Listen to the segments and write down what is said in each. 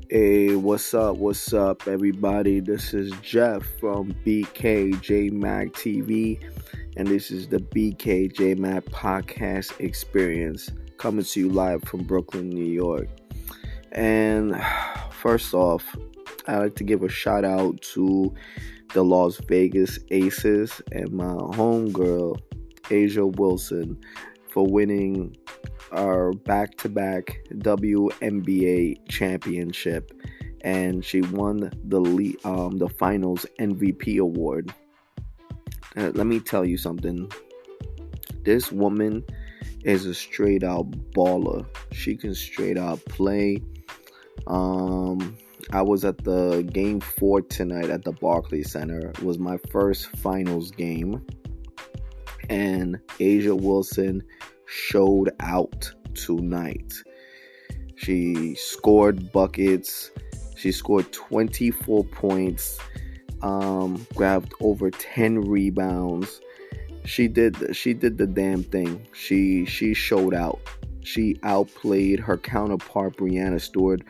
Hey, what's up? What's up, everybody? This is Jeff from BKJMAC TV, and this is the BKJMAC podcast experience coming to you live from Brooklyn, New York. And first off, I'd like to give a shout out to the Las Vegas Aces and my homegirl, Asia Wilson, for winning our back-to-back WNBA championship, and she won the Finals MVP award. Let me tell you something. This woman is a straight-out baller. She can straight-out play. I was at the Game 4 tonight at the Barclays Center. It was my first Finals game, and Asia Wilson showed out tonight. She scored buckets. She scored 24 points, grabbed over 10 rebounds. She did the damn thing. She showed out. She outplayed her counterpart Brianna Stewart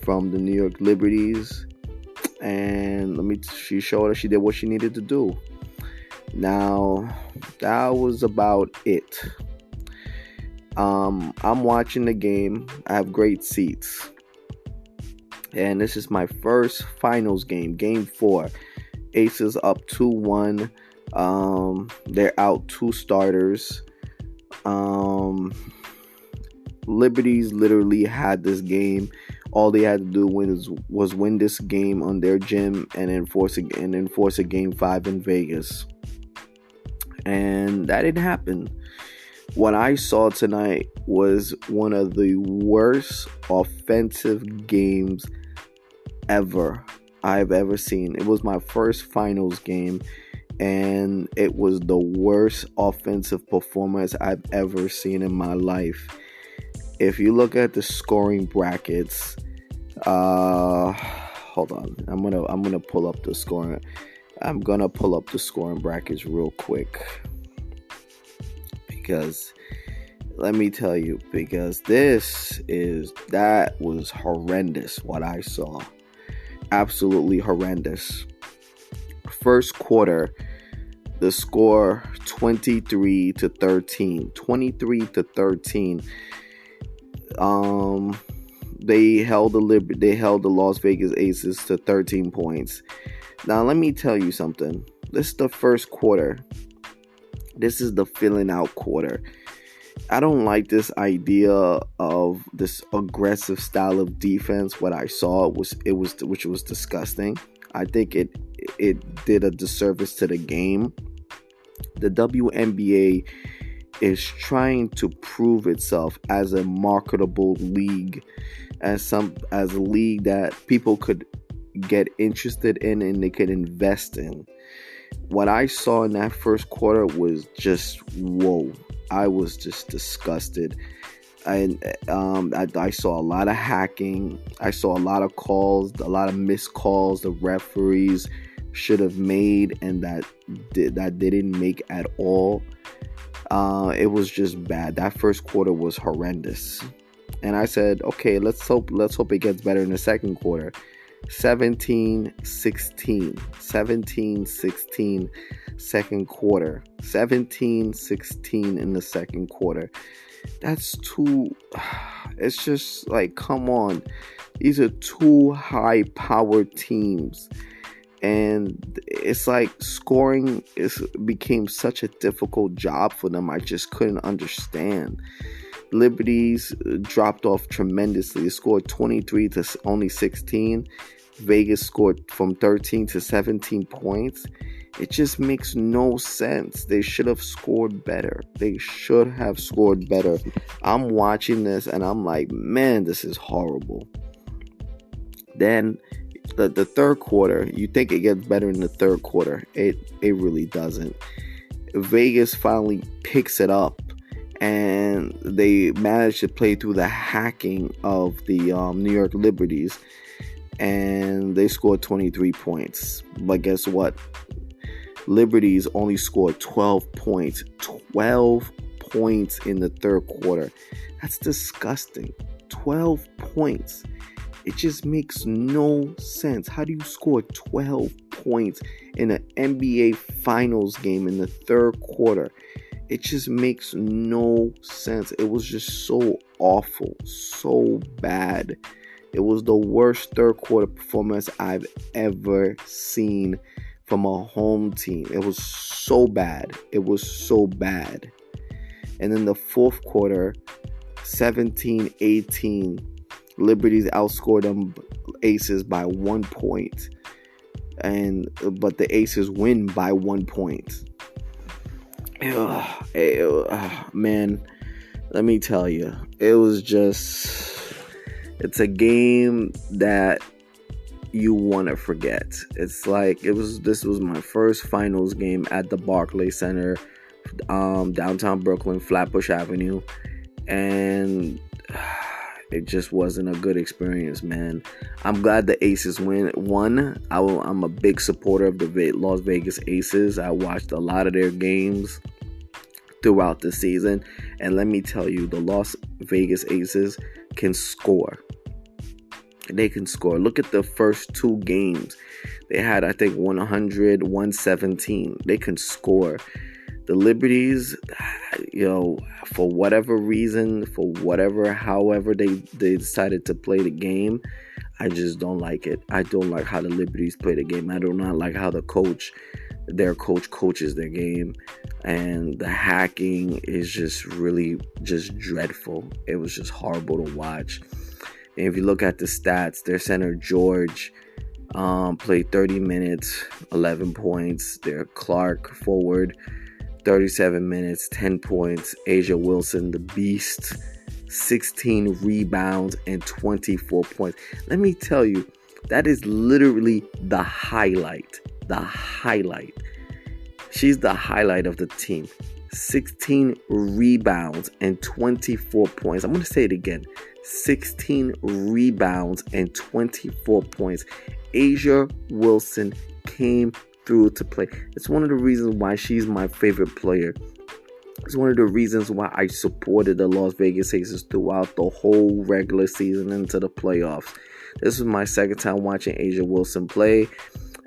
from the New York Liberties, and she showed her she did what she needed to do. Now, that was about it. I'm watching the game. I have great seats. And this is my first Finals game, Game 4. Aces up 2-1. They're out 2 starters. Liberties literally had this game. All they had to do was win this game on their gym and enforce a Game 5 in Vegas. And that didn't happen. What I saw tonight was one of the worst offensive games I've ever seen. It was my first Finals game, and it was the worst offensive performance I've ever seen in my life. If you look at the scoring brackets, hold on. I'm gonna pull up the scoring. I'm gonna pull up the scoring brackets real quick. Because let me tell you, that was horrendous what I saw. Absolutely horrendous. First quarter, the score 23-13. 23-13. They held the Las Vegas Aces to 13 points. Now let me tell you something. This is the first quarter. This is the filling out quarter. I don't like this idea of this aggressive style of defense. What I saw which was disgusting. I think it did a disservice to the game. The WNBA is trying to prove itself as a marketable league, as a league that people could get interested in and they could invest in. What I saw in that first quarter was just whoa. I was just disgusted. I saw a lot of hacking. I saw a lot of calls, a lot of missed calls the referees should have made and that didn't make at all. It was just bad. That first quarter was horrendous. And I said, okay, let's hope it gets better in the second quarter. 17-16 second quarter. 17-16 in the second quarter. That's too. It's just like, come on. These are 2 high powered teams, and it's like scoring became such a difficult job for them. I just couldn't understand. Liberties dropped off tremendously. They scored 23 to only 16. Vegas scored from 13 to 17 points. It just makes no sense. They should have scored better. I'm watching this and I'm like, man, this is horrible. Then the third quarter, you think it gets better in the third quarter. It really doesn't. Vegas finally picks it up, and they managed to play through the hacking of the New York Liberties, and they scored 23 points. But guess what? Liberties only scored 12 points. 12 points in the third quarter. That's disgusting. 12 points. It just makes no sense. How do you score 12 points in an NBA Finals game in the third quarter? It just makes no sense. It was just so awful, so bad. It was the worst third quarter performance I've ever seen from a home team. It was so bad. It was so bad. And then the fourth quarter, 17-18, Liberties outscored them Aces by 1 point. But the Aces win by 1 point. Man, let me tell you, it's a game that you want to forget. It's like this was my first finals game at the Barclays Center, downtown Brooklyn, Flatbush Avenue, and it just wasn't a good experience, man. I'm glad the Aces won. I'm a big supporter of the Las Vegas Aces. I watched a lot of their games throughout the season, and let me tell you, the Las Vegas Aces can score. They can score. Look at the first two games. They had, I think, 100, 117. They can score. The Liberties, for whatever reason, however they decided to play the game, I just don't like it. I don't like how the Liberties play the game. I do not like how their coach coaches their game, and the hacking is just really just dreadful. It was just horrible to watch. And if you look at the stats, their center George played 30 minutes, 11 points. Their Clark forward, 37 minutes, 10 points. Asia Wilson, the beast, 16 rebounds and 24 points. Let me tell you, that is literally the highlight. The highlight. She's the highlight of the team. 16 rebounds and 24 points. I'm going to say it again. 16 rebounds and 24 points. Asia Wilson came through to play. It's one of the reasons why she's my favorite player. It's one of the reasons why I supported the Las Vegas Aces throughout the whole regular season into the playoffs. This was my second time watching Asia Wilson play,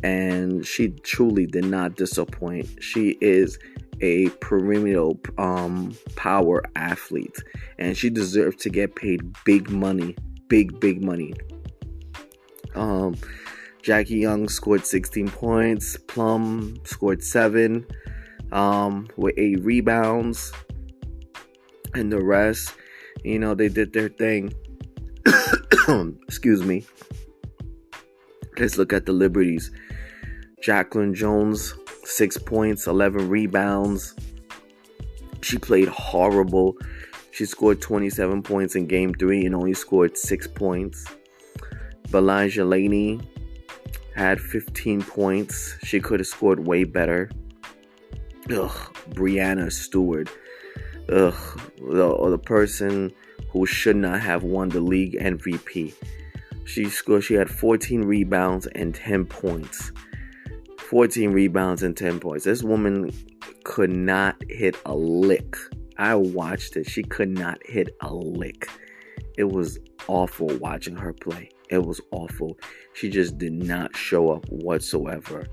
and she truly did not disappoint. She is a perennial power athlete, and she deserves to get paid big money. Big money. Jackie Young scored 16 points. Plum scored 7 with 8 rebounds. And the rest, they did their thing. Excuse me. Let's look at the Liberties. Jacqueline Jones, 6 points, 11 rebounds. She played horrible. She scored 27 points in Game 3 and only scored 6 points. Belijah Laney had 15 points. She could have scored way better. Brianna Stewart. The person who should not have won the league MVP. She had 14 rebounds and 10 points. 14 rebounds and 10 points. This woman could not hit a lick. I watched it. She could not hit a lick. It was awful watching her play. It was awful. She just did not show up whatsoever.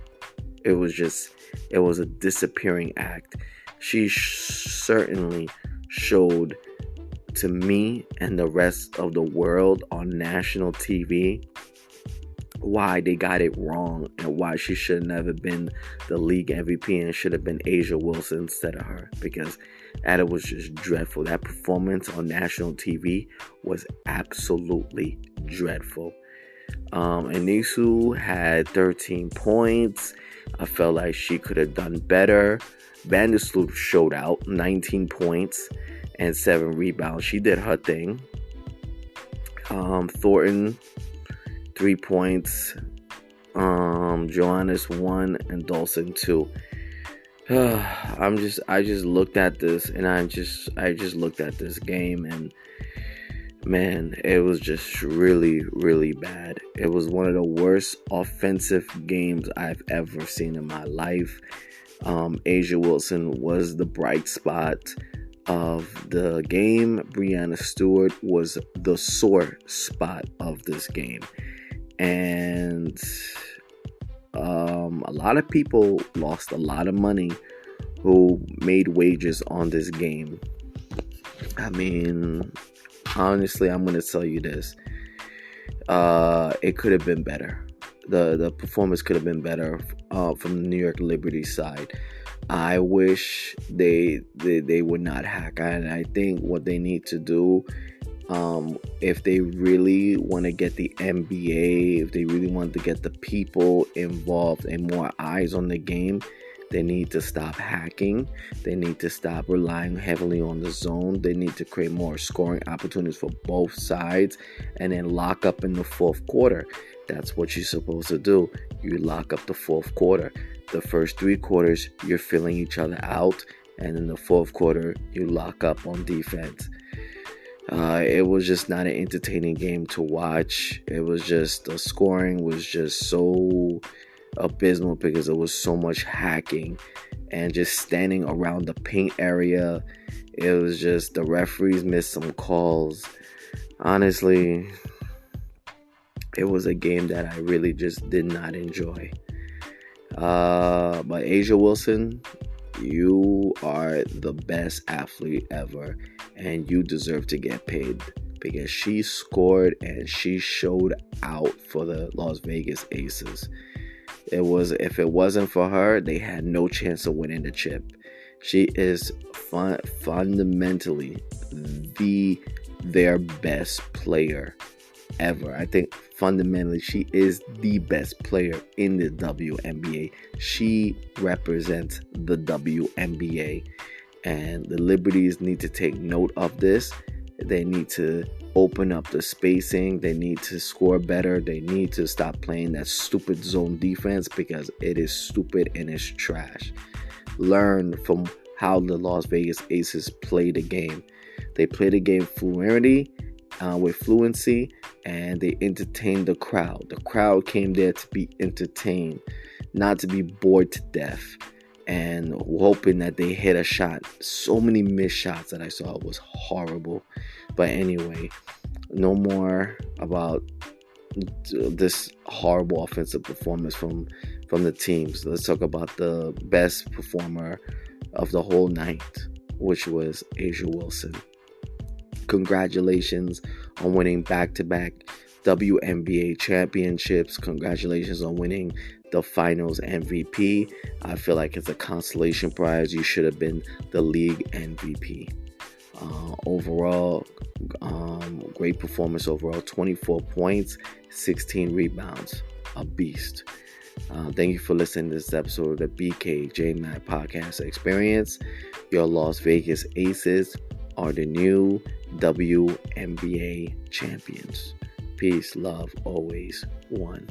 It was a disappearing act. She certainly showed to me and the rest of the world on national TV why they got it wrong and why she should never been the league MVP and should have been Asia Wilson instead of her, because that was just dreadful. That performance on national TV was absolutely dreadful. Anisu had 13 points. I felt like she could have done better. Vandersloot showed out, 19 points and 7 rebounds. She did her thing. Thornton, 3 points. Johannes 1 and Dawson 2. I just looked at this and I just looked at this game, and man, it was just really, really bad. It was one of the worst offensive games I've ever seen in my life. Asia Wilson was the bright spot. of the game. Breanna Stewart was the sore spot of this game. And a lot of people lost a lot of money who made wagers on this game. I mean, honestly, I'm going to tell you this. It could have been better. The performance could have been better from the New York Liberties side. I wish they would not hack. And I think what they need to do, if they really want to get the NBA, if they really want to get the people involved and more eyes on the game, they need to stop hacking. They need to stop relying heavily on the zone. They need to create more scoring opportunities for both sides and then lock up in the fourth quarter. That's what you're supposed to do. You lock up the fourth quarter. The first 3 quarters, you're filling each other out. And in the fourth quarter, you lock up on defense. It was just not an entertaining game to watch. It was just, the scoring was just so abysmal because there was so much hacking and just standing around the paint area. It was just, the referees missed some calls. Honestly, it was a game that I really just did not enjoy. But A'ja Wilson, you are the best athlete ever, and you deserve to get paid because she scored and she showed out for the Las Vegas Aces. If it wasn't for her, they had no chance of winning the chip. She is fundamentally their best player ever. I think fundamentally she is the best player in the WNBA. She represents the WNBA, and the Liberties need to take note of this. They need to open up the spacing. They need to score better. They need to stop playing that stupid zone defense because it is stupid and it's trash. Learn from how the Las Vegas Aces play the game. They play the game with fluency, and they entertained the crowd. The crowd came there to be entertained, not to be bored to death and hoping that they hit a shot. So many missed shots that I saw was horrible. But anyway, no more about this horrible offensive performance from the teams. Let's talk about the best performer of the whole night, which was A'ja Wilson. Congratulations on winning back-to-back WNBA championships. Congratulations on winning the Finals MVP. I feel like it's a consolation prize. You should have been the league MVP. Overall, great performance overall. 24 points, 16 rebounds. A beast. Thank you for listening to this episode of the BKJMAC podcast experience. Your Las Vegas Aces are the new WNBA champions. Peace, love, always one.